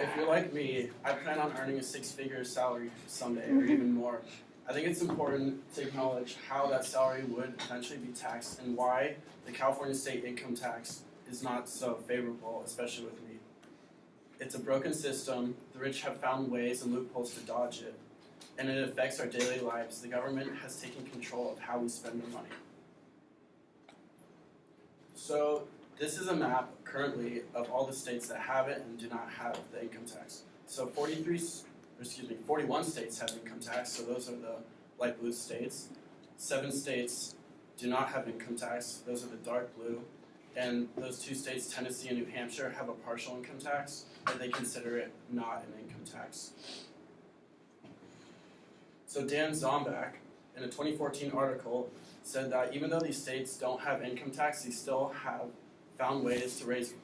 if you're like me, I plan on earning a six-figure salary someday or even more. I think it's important to acknowledge how that salary would eventually be taxed and why the California state income tax is not so favorable, especially with me. It's a broken system, the rich have found ways and loopholes to dodge it, and it affects our daily lives. The government has taken control of how we spend our money. So this is a map currently of all the states that have it and do not have the income tax. So 41 states have income tax, so those are the light blue states. 7 states do not have income tax, those are the dark blue. And those 2 states, Tennessee and New Hampshire, have a partial income tax, but they consider it not an income tax. So Dan Zombach, in a 2014 article, said that even though these states don't have income tax, they still have found ways to raise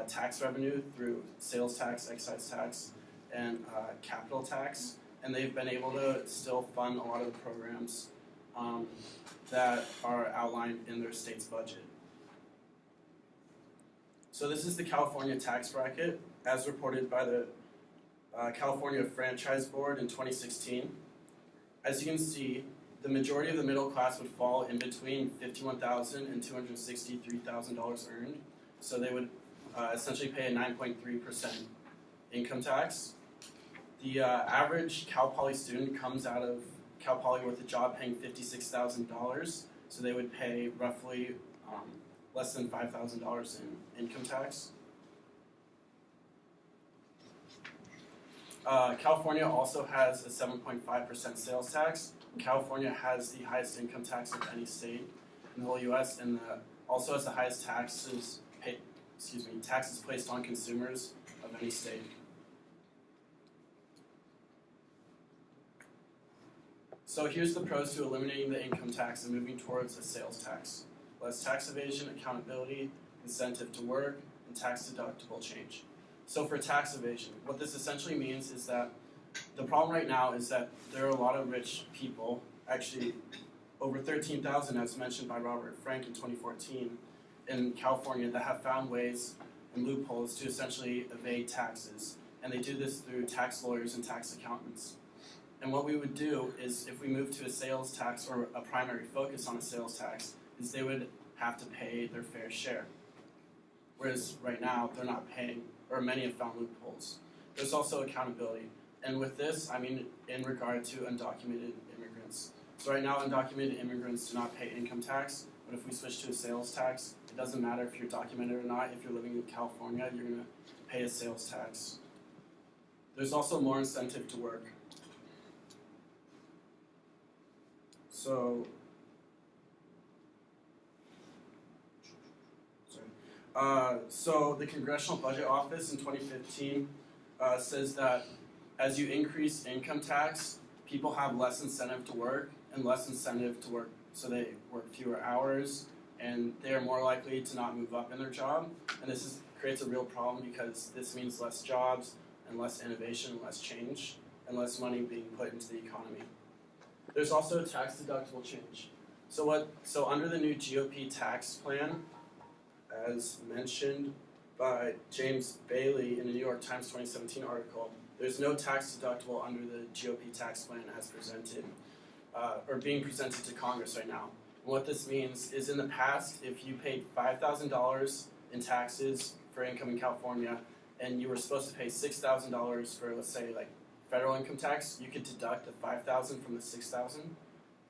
tax revenue through sales tax, excise tax, and capital tax, and they've been able to still fund a lot of the programs that are outlined in their state's budget. So this is the California tax bracket, as reported by the California Franchise Board in 2016. As you can see, the majority of the middle class would fall in between $51,000 and $263,000 earned. So they would essentially pay a 9.3% income tax. The average Cal Poly student comes out of Cal Poly with a job paying $56,000. So they would pay roughly less than $5,000 in income tax. California also has a 7.5% sales tax. California has the highest income tax of any state in the whole U.S. and also has the highest taxes placed on consumers of any state. So here's the pros to eliminating the income tax and moving towards a sales tax. Less tax evasion, accountability, incentive to work, and tax-deductible change. So for tax evasion, what this essentially means is that the problem right now is that there are a lot of rich people, actually over 13,000 as mentioned by Robert Frank in 2014 in California, that have found ways and loopholes to essentially evade taxes. And they do this through tax lawyers and tax accountants. And what we would do is if we move to a sales tax or a primary focus on a sales tax, is they would have to pay their fair share. Whereas right now, they're not paying, or many have found loopholes. There's also accountability. And with this, I mean in regard to undocumented immigrants. So right now, undocumented immigrants do not pay income tax, but if we switch to a sales tax, it doesn't matter if you're documented or not. If you're living in California, you're going to pay a sales tax. There's also more incentive to work. So the Congressional Budget Office in 2015 says that as you increase income tax, people have less incentive to work and less incentive to work, so they work fewer hours and they are more likely to not move up in their job. And this creates a real problem because this means less jobs and less innovation and less change and less money being put into the economy. There's also a tax-deductible change. So under the new GOP tax plan, as mentioned by James Bailey in a New York Times 2017 article, there's no tax deductible under the GOP tax plan as presented, or being presented to Congress right now. And what this means is in the past, if you paid $5,000 in taxes for income in California, and you were supposed to pay $6,000 for, let's say, like federal income tax, you could deduct the $5,000 from the $6,000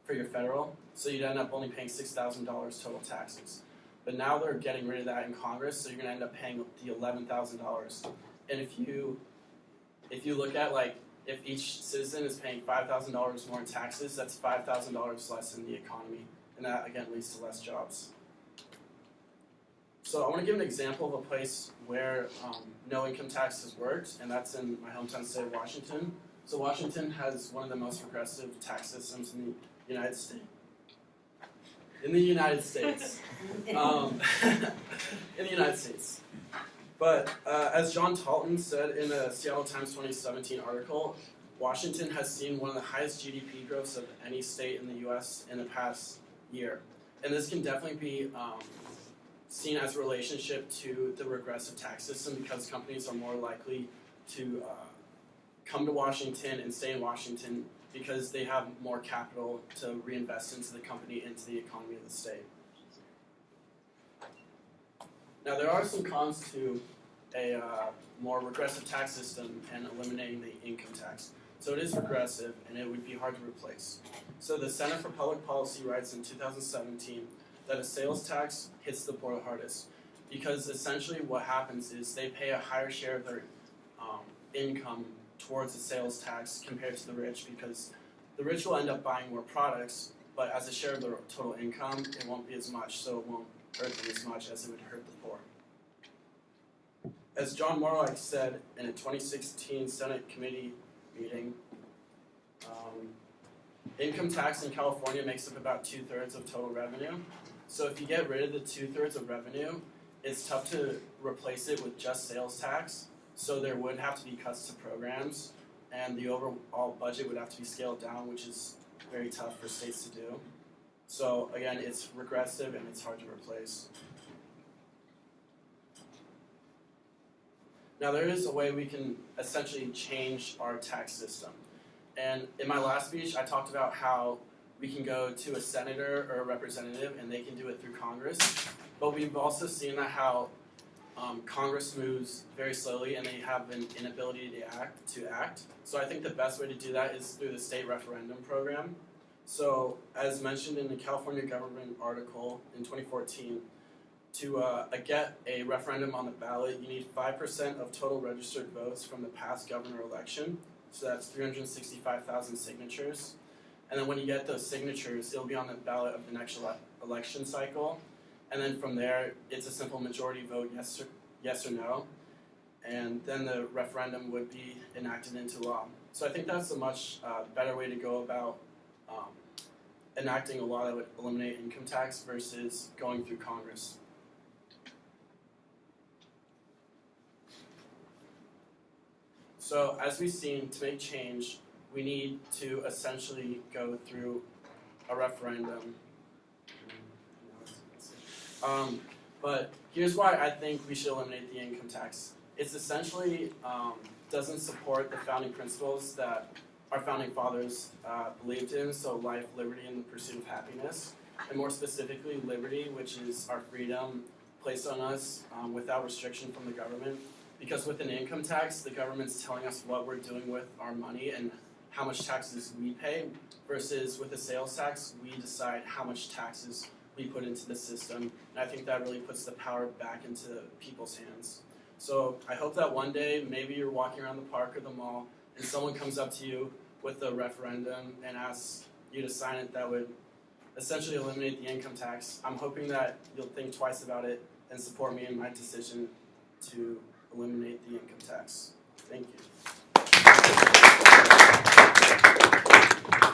for your federal, so you'd end up only paying $6,000 total taxes. But now they're getting rid of that in Congress, so you're going to end up paying the $11,000. And if you look at if each citizen is paying $5,000 more in taxes, that's $5,000 less in the economy, and that again leads to less jobs. So I want to give an example of a place where no income tax has worked, and that's in my hometown state of Washington. So Washington has one of the most progressive tax systems in the United States. In the United States. But as John Talton said in a Seattle Times 2017 article, Washington has seen one of the highest GDP growths of any state in the U.S. in the past year. And this can definitely be seen as a relationship to the regressive tax system because companies are more likely to come to Washington and stay in Washington because they have more capital to reinvest into the company, into the economy of the state. Now, there are some cons to a more regressive tax system and eliminating the income tax. So it is regressive, and it would be hard to replace. So the Center for Public Policy writes in 2017 that a sales tax hits the poor the hardest, because essentially what happens is they pay a higher share of their income towards the sales tax compared to the rich, because the rich will end up buying more products, but as a share of their total income, it won't be as much, so it won't hurt them as much as it would hurt the poor. As John Morlock said in a 2016 Senate committee meeting, income tax in California makes up about 2/3 of total revenue. So if you get rid of the 2/3 of revenue, it's tough to replace it with just sales tax. So there would have to be cuts to programs, and the overall budget would have to be scaled down, which is very tough for states to do. So again, it's regressive and it's hard to replace. Now there is a way we can essentially change our tax system. And in my last speech, I talked about how we can go to a senator or a representative and they can do it through Congress. But we've also seen that how Congress moves very slowly and they have an inability to act. So I think the best way to do that is through the state referendum program. So as mentioned in the California government article in 2014, to get a referendum on the ballot, you need 5% of total registered votes from the past governor election. So that's 365,000 signatures. And then when you get those signatures, it'll be on the ballot of the next election cycle. And then from there, it's a simple majority vote, yes or no. And then the referendum would be enacted into law. So I think that's a much better way to go about enacting a law that would eliminate income tax versus going through Congress. So as we've seen, to make change, we need to essentially go through a referendum. But here's why I think we should eliminate the income tax. It's essentially doesn't support the founding principles that our founding fathers believed in, so life, liberty, and the pursuit of happiness. And more specifically, liberty, which is our freedom placed on us without restriction from the government. Because with an income tax, the government's telling us what we're doing with our money and how much taxes we pay, versus with a sales tax, we decide how much taxes we put into the system. And I think that really puts the power back into people's hands. So I hope that one day, maybe you're walking around the park or the mall, and someone comes up to you with a referendum and asks you to sign it that would essentially eliminate the income tax. I'm hoping that you'll think twice about it and support me in my decision to eliminate the income tax. Thank you.